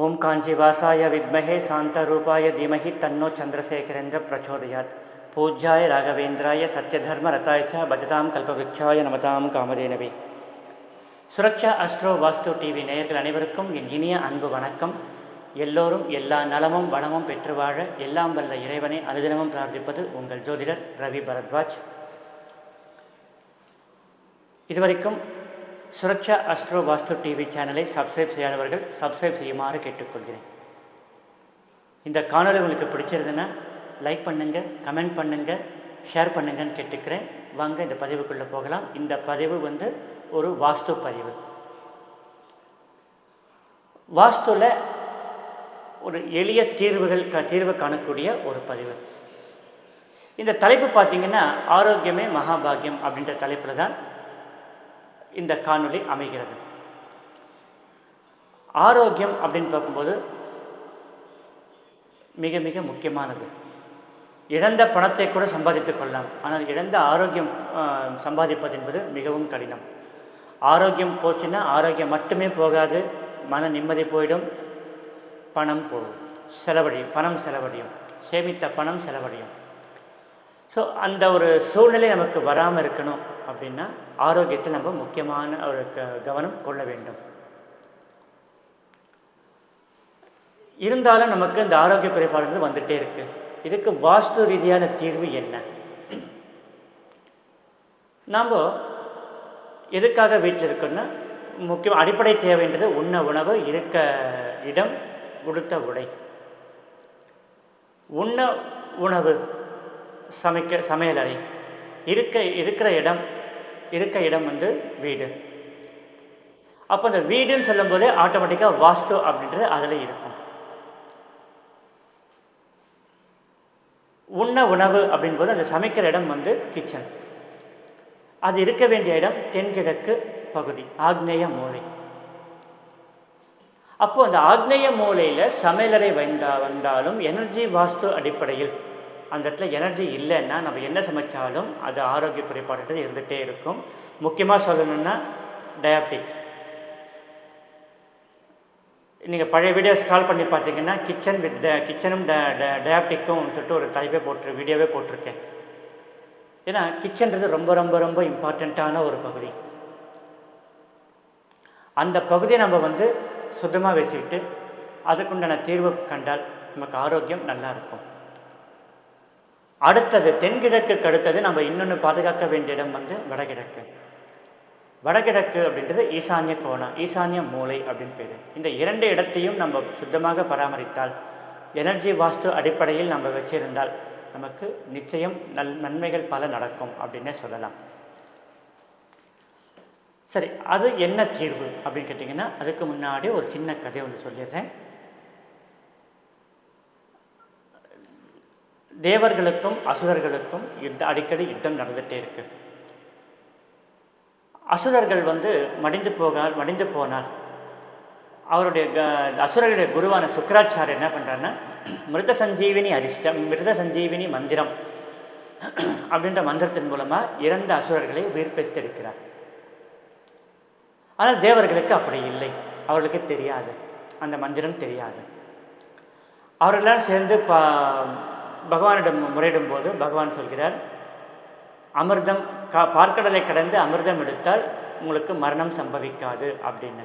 ஓம் காஞ்சிவாசாய வித்மஹே சாந்தரூபாய தீமஹி தன்னோ சந்திரசேகரேந்திர பிரச்சோதயாத். பூஜ்யாய ராகவேந்திராய சத்யதர்ம ரதாய ச பஜதாம் கல்பவிருட்சாய நமதாம் காமதேனவே. சுரக்ஷா அஸ்ட்ரோ வாஸ்து டிவி நேயர்கள் அனைவருக்கும் என் இனிய அன்பு வணக்கம். எல்லோரும் எல்லா நலமும் வளமும் பெற்று வாழ எல்லாம் வல்ல இறைவனை அனுதினமும் பிரார்த்திப்பது உங்கள் ஜோதிடர் ரவி பரத்வாஜ். இதுவரைக்கும் சுரக்ஷா அஸ்ட்ரோ வாஸ்து டிவி சேனலை சப்ஸ்கிரைப் செய்யாதவர்கள் சப்ஸ்கிரைப் செய்யுமாறு கேட்டுக்கொள்கிறேன். இந்த காணொலி உங்களுக்கு பிடிச்சிருந்ததுன்னா லைக் பண்ணுங்கள், கமெண்ட் பண்ணுங்கள், ஷேர் பண்ணுங்கன்னு கேட்டுக்கிறேன். வாங்க இந்த பதிவுக்குள்ளே போகலாம். இந்த பதிவு ஒரு வாஸ்து பதிவு. வாஸ்துவில் ஒரு எளிய தீர்வு காணக்கூடிய ஒரு பதிவு. இந்த தலைப்பு பார்த்திங்கன்னா ஆரோக்கியமே மகாபாகியம் அப்படின்ற தலைப்பில் தான் இந்த காணொளி அமைகிறது. ஆரோக்கியம் அப்படின்னு பார்க்கும்போது மிக மிக முக்கியமானது. இழந்த பணத்தை கூட சம்பாதித்துக் கொள்ளலாம், ஆனால் இழந்த ஆரோக்கியம் சம்பாதிப்பது என்பது மிகவும் கடினம். ஆரோக்கியம் போச்சுன்னா ஆரோக்கியம் மட்டுமே போகாது, மன நிம்மதி போயிடும், பணம் போகும், பணம் செலவழியும், சேமித்த பணம் செலவழியும். ஸோ அந்த ஒரு சூழ்நிலை நமக்கு வராமல் இருக்கணும் அப்படின்னா ஆரோக்கியத்தில் நம்ம முக்கியமான ஒரு கவனம் கொள்ள வேண்டும். இருந்தாலும் நமக்கு இந்த ஆரோக்கிய குறைபாடுகள் வந்துகிட்டே இருக்குது. இதுக்கு வாஸ்து ரீதியான தீர்வு என்ன? நாம் எதுக்காக வீட்டில் இருக்கோன்னா முக்கியம் அடிப்படை தேவைன்றது உண்ண உணவு, இருக்க இடம், உடுத்த உடை. உண்ண உணவு, சமையலறை, இருக்க இடம் வீடு. அப்போ அந்த வீடுன்னு சொல்லும்போதே ஆட்டோமேட்டிக்காக வாஸ்து அப்படின்றது அதில் இருக்கும். உண்ண உணவு அப்படின்போது அந்த சமைக்கிற இடம் கிச்சன். அது இருக்க வேண்டிய இடம் தென்கிழக்கு பகுதி, ஆக்னேய மூலை. அப்போது அந்த ஆக்னேய மூலையில் சமையலறை வந்தாலும் எனர்ஜி வாஸ்து அடிப்படையில் அந்த இடத்துல எனர்ஜி இல்லைன்னா நம்ம என்ன சமைச்சாலும் அது ஆரோக்கிய குறைபாடுகள் இருந்துகிட்டே இருக்கும். முக்கியமாக சொல்லணும்னா டயாபெட்டிக். நீங்கள் பழைய வீடியோ ஸ்டால் பண்ணி பார்த்தீங்கன்னா கிச்சனும் டயாபெட்டிக்கும் சொல்லிட்டு ஒரு வீடியோவே போட்டிருக்கேன். ஏன்னா கிச்சன்றது ரொம்ப ரொம்ப ரொம்ப இம்பார்ட்டண்ட்டான ஒரு பகுதி. அந்த பகுதியை நம்ம சுத்தமாக வச்சுக்கிட்டு அதுக்குண்டான தீர்வு கண்டால் நமக்கு ஆரோக்கியம் நல்லா இருக்கும். அடுத்தது தென்கிழக்குக்கு அடுத்தது நம்ம இன்னொன்று பாதுகாக்க வேண்டிய இடம் வடகிழக்கு. வடகிழக்கு அப்படின்றது ஈசான்ய கோணம், ஈசான்ய மூலை அப்படின்னு பேர். இந்த இரண்டு இடத்தையும் நம்ம சுத்தமாக பராமரித்தால், எனர்ஜி வாஸ்து அடிப்படையில் நம்ம வச்சிருந்தால் நமக்கு நிச்சயம் நன்மைகள் பல நடக்கும் அப்படின்னே சொல்லலாம். சரி, அது என்ன தீர்வு அப்படின்னு கேட்டிங்கன்னா அதுக்கு முன்னாடி ஒரு சின்ன கதை ஒன்று சொல்லிடுறேன். தேவர்களுக்கும் அசுரர்களுக்கும் அடிக்கடி யுத்தம் நடந்துகிட்டே இருக்கு. அசுரர்கள் மடிந்து போனால் அசுரர்களுடைய குருவான சுக்கராச்சாரியர் என்ன பண்ணுறாருன்னா மிருத சஞ்சீவினி மந்திரம் அப்படின்ற மந்திரத்தின் மூலமாக இறந்த அசுரர்களை உயிர்ப்பித்தெடுக்கிறார். ஆனால் தேவர்களுக்கு அப்படி இல்லை, அவர்களுக்கு தெரியாது, அந்த மந்திரம் தெரியாது. அவர்களெல்லாம் சேர்ந்து பகவானிடம் முறையிடும் போது பகவான் சொல்கிறார், அமிர்தம் பார்க்கடலை கடந்து அமிர்தம் எடுத்தால் உங்களுக்கு மரணம் சம்பவிக்காது அப்படின்னு.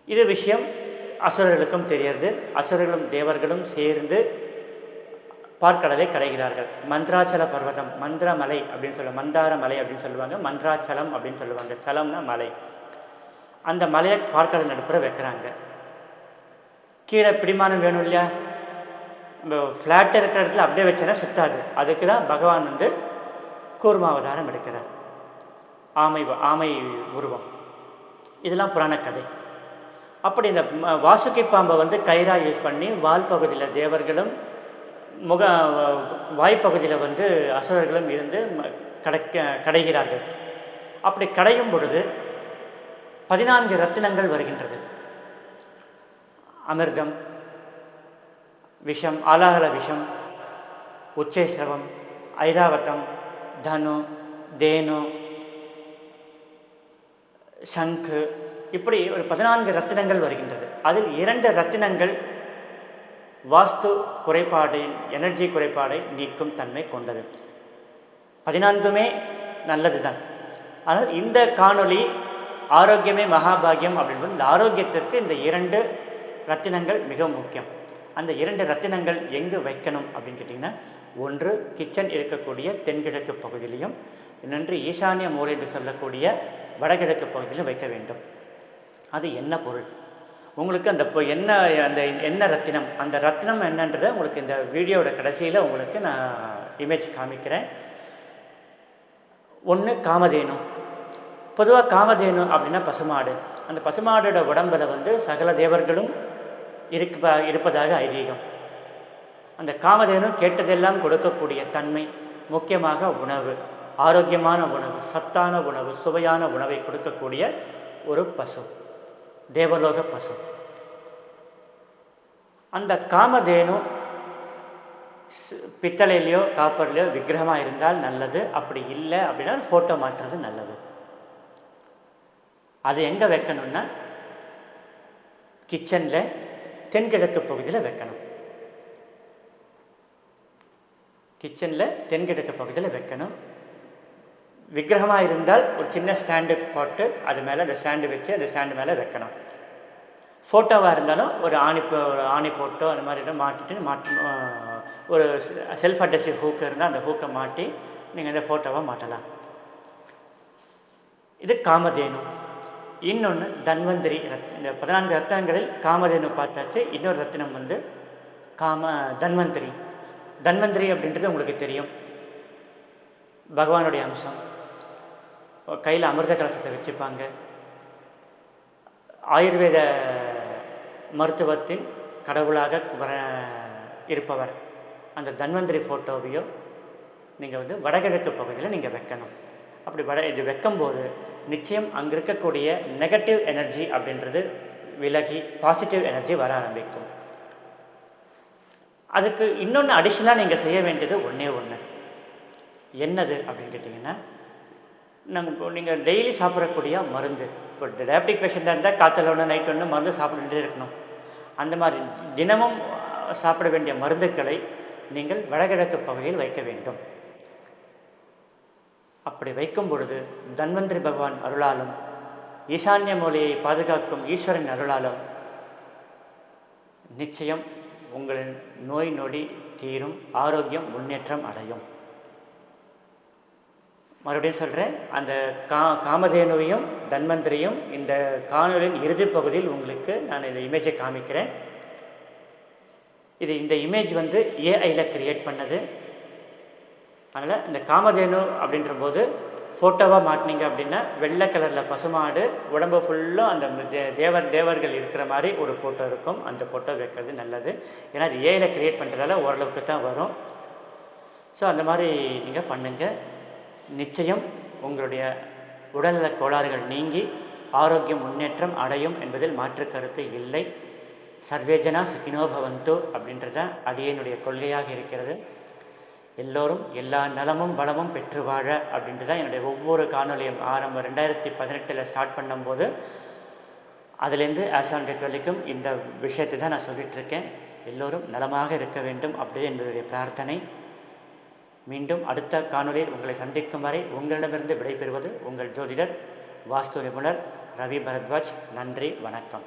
இது விஷயம் அசுரர்களுக்கும் தெரியாது. அசுரர்களும் தேவர்களும் சேர்ந்து பார்க்கடலை கடைகிறார்கள். மந்திராச்சல பர்வதம், மந்திரமலை அப்படின்னு சொல்லுவாங்க, மந்தார மலை அப்படின்னு சொல்லுவாங்க, மந்திராச்சலம் அப்படின்னு சொல்லுவாங்க. சலம்னா மலை. அந்த மலையை பார்க்கடல் நடுப்புற வைக்கிறாங்க. கீழே பிடிமானம் வேணும் இல்லையா? நம்ம ஃப்ளாட்டாக இருக்கிற இடத்துல அப்படியே வச்சேன்னா சுத்தாது. அதுக்கு தான் பகவான் கூர்மாவதாரம் எடுக்கிறார், ஆமை உருவம். இதெல்லாம் புராண கதை. அப்படி இந்த வாசுகி பாம்பை கயிறா யூஸ் பண்ணி வால் பகுதியில் தேவர்களும் வாய்ப்பகுதியில் அசுரர்களும் இருந்து கடைகிறார்கள். அப்படி கடையும் பொழுது 14 ரத்தினங்கள் வருகின்றது. அமிர்தம், விஷம், ஆலாகல விஷம், உச்சேஸ்ரவம், ஐராவதம், தனு, தேனு, சங்கு, இப்படி ஒரு 14 ரத்தினங்கள் வருகின்றது. அதில் 2 ரத்தினங்கள் வாஸ்து குறைபாடு, எனர்ஜி குறைபாடை நீக்கும் தன்மை கொண்டது. 14மே நல்லது தான். ஆனால் இந்த காணொளி ஆரோக்கியமே மகாபாகியம் அப்படின்பது, இந்த ஆரோக்கியத்திற்கு இந்த 2 ரத்தினங்கள் மிக முக்கியம். அந்த 2 ரத்தினங்கள் எங்கு வைக்கணும் அப்படின்னு கேட்டிங்கன்னா, ஒன்று கிச்சன் இருக்கக்கூடிய தென்கிழக்கு பகுதியிலையும், இன்னொன்று ஈசானிய மூலை என்று சொல்லக்கூடிய வடகிழக்கு பகுதியிலும் வைக்க வேண்டும். அது என்ன பொருள், உங்களுக்கு அந்த என்ன அந்த என்ன ரத்தினம், அந்த ரத்தினம் என்னன்றதை உங்களுக்கு இந்த வீடியோவோட கடைசியில் உங்களுக்கு நான் இமேஜ் காமிக்கிறேன். ஒன்று காமதேனு. பொதுவாக காமதேனு அப்படின்னா பசுமாடு. அந்த பசுமாடோட உடம்பில் சகல தேவர்களும் இருப்பதாக ஐதீகம். அந்த காமதேனு கேட்டதெல்லாம் கொடுக்கக்கூடிய தன்மை, முக்கியமாக உணவு, ஆரோக்கியமான உணவு, சத்தான உணவு, சுவையான உணவை கொடுக்கக்கூடிய ஒரு பசு, தேவலோக பசு. அந்த காமதேனு பித்தளையிலையோ காப்பர்லையோ விக்கிரகமாக இருந்தால் நல்லது. அப்படி இல்லை அப்படின்னா ஃபோட்டோ மாற்றுறது நல்லது. அது எங்கே வைக்கணும்னா கிச்சனில் தென்கிழக்கு பகுதியில் வைக்கணும். கிச்சனில் தென்கிழக்கு பகுதியில் வைக்கணும். விக்கிரகமாக இருந்தால் ஒரு சின்ன ஸ்டாண்டு போட்டு அது மேலே அந்த ஸ்டாண்டு வச்சு அந்த ஸ்டாண்டு மேலே வைக்கணும். ஃபோட்டோவாக இருந்தாலும் ஒரு ஆணி போட்டோ அந்த மாதிரி மாட்டிட்டு ஒரு செல்ஃப் அட்ரஸிவ் ஹூக்கு இருந்தால் அந்த ஹூக்கை மாட்டி நீங்கள் அந்த ஃபோட்டோவாக மாட்டலாம். இது காமதேனு. இன்னொன்று தன்வந்திரி. இந்த 14 ரத்தினங்களில் காமதேனு பார்த்தாச்சு. இன்னொரு ரத்தினம் தன்வந்திரி. தன்வந்திரி அப்படின்றது உங்களுக்கு தெரியும், பகவானுடைய அம்சம். கையில் அமிர்த கலசத்தை வச்சுப்பாங்க. ஆயுர்வேத மருத்துவத்தின் கடவுளாக இருப்பவர். அந்த தன்வந்திரி ஃபோட்டோவையோ நீங்கள் வடகிழக்கு பகுதியில் நீங்கள் வைக்கணும். அப்படி இது வைக்கும்போது நிச்சயம் அங்கே இருக்கக்கூடிய நெகட்டிவ் எனர்ஜி அப்படின்றது விலகி பாசிட்டிவ் எனர்ஜி வர ஆரம்பிக்கும். அதுக்கு இன்னொன்று அடிஷ்னலாக நீங்கள் செய்ய வேண்டியது ஒன்று. என்னது அப்படின்னு கேட்டிங்கன்னா, நீங்கள் டெய்லி சாப்பிடக்கூடிய மருந்து. இப்போ டயபெட்டிக் பேஷண்ட்டாக இருந்தால் காய்ச்சல் ஒன்று நைட் ஒன்று மருந்து சாப்பிட்டுட்டே இருக்கணும். அந்த மாதிரி தினமும் சாப்பிட வேண்டிய மருந்துக்களை நீங்கள் வடகிழக்கு பகுதியில் வைக்க வேண்டும். அப்படி வைக்கும் பொழுது தன்வந்திரி பகவான் அருளாலும் ஈசான்ய மூலையை பாதுகாக்கும் ஈஸ்வரன் அருளாலும் நிச்சயம் உங்களின் நோய் நொடி தீரும், ஆரோக்கியம் முன்னேற்றம் அடையும். மறுபடியும் சொல்கிறேன், அந்த காமதேனுவையும் தன்வந்திரியும் இந்த காணொலியின் இறுதி பகுதியில் உங்களுக்கு நான் இந்த இமேஜை காமிக்கிறேன். இந்த இமேஜ் ஏஐயில் கிரியேட் பண்ணது. அதனால் இந்த காமதேனு அப்படின்ற போது ஃபோட்டோவாக மாட்டினீங்க அப்படின்னா வெள்ளை கலரில் பசுமாடு, உடம்பு ஃபுல்லும் அந்த தேவர்கள் இருக்கிற மாதிரி ஒரு ஃபோட்டோ இருக்கும். அந்த ஃபோட்டோ வைக்கிறது நல்லது. ஏன்னா அது ஏஐயில் கிரியேட் பண்ணுறதால ஓரளவுக்கு தான் வரும். ஸோ அந்த மாதிரி நீங்கள் பண்ணுங்கள். நிச்சயம் உங்களுடைய உடல்நல கோளாறுகள் நீங்கி ஆரோக்கியம் முன்னேற்றம் அடையும் என்பதில் மாற்று கருத்து இல்லை. சர்வேஜனா சுகினோ பவந்து அப்படின்றத அடியனுடைய கொள்கையாக இருக்கிறது. எல்லோரும் எல்லா நலமும் பலமும் பெற்று வாழ அப்படின்ட்டு தான் என்னுடைய ஒவ்வொரு காணொலியும் 2018 ஸ்டார்ட் பண்ணும்போது அதுலேருந்து ஆஸ் ஆன் டேட் வரைக்கும் இந்த விஷயத்தை தான் நான் சொல்லிகிட்ருக்கேன். எல்லோரும் நலமாக இருக்க வேண்டும் அப்படியே என்னுடைய பிரார்த்தனை. மீண்டும் அடுத்த காணொலியில் உங்களை சந்திக்கும் வரை உங்களிடமிருந்து விடைபெறுவது உங்கள் ஜோதிடர் வாஸ்து நிபுணர் ரவி பரத்வாஜ். நன்றி, வணக்கம்.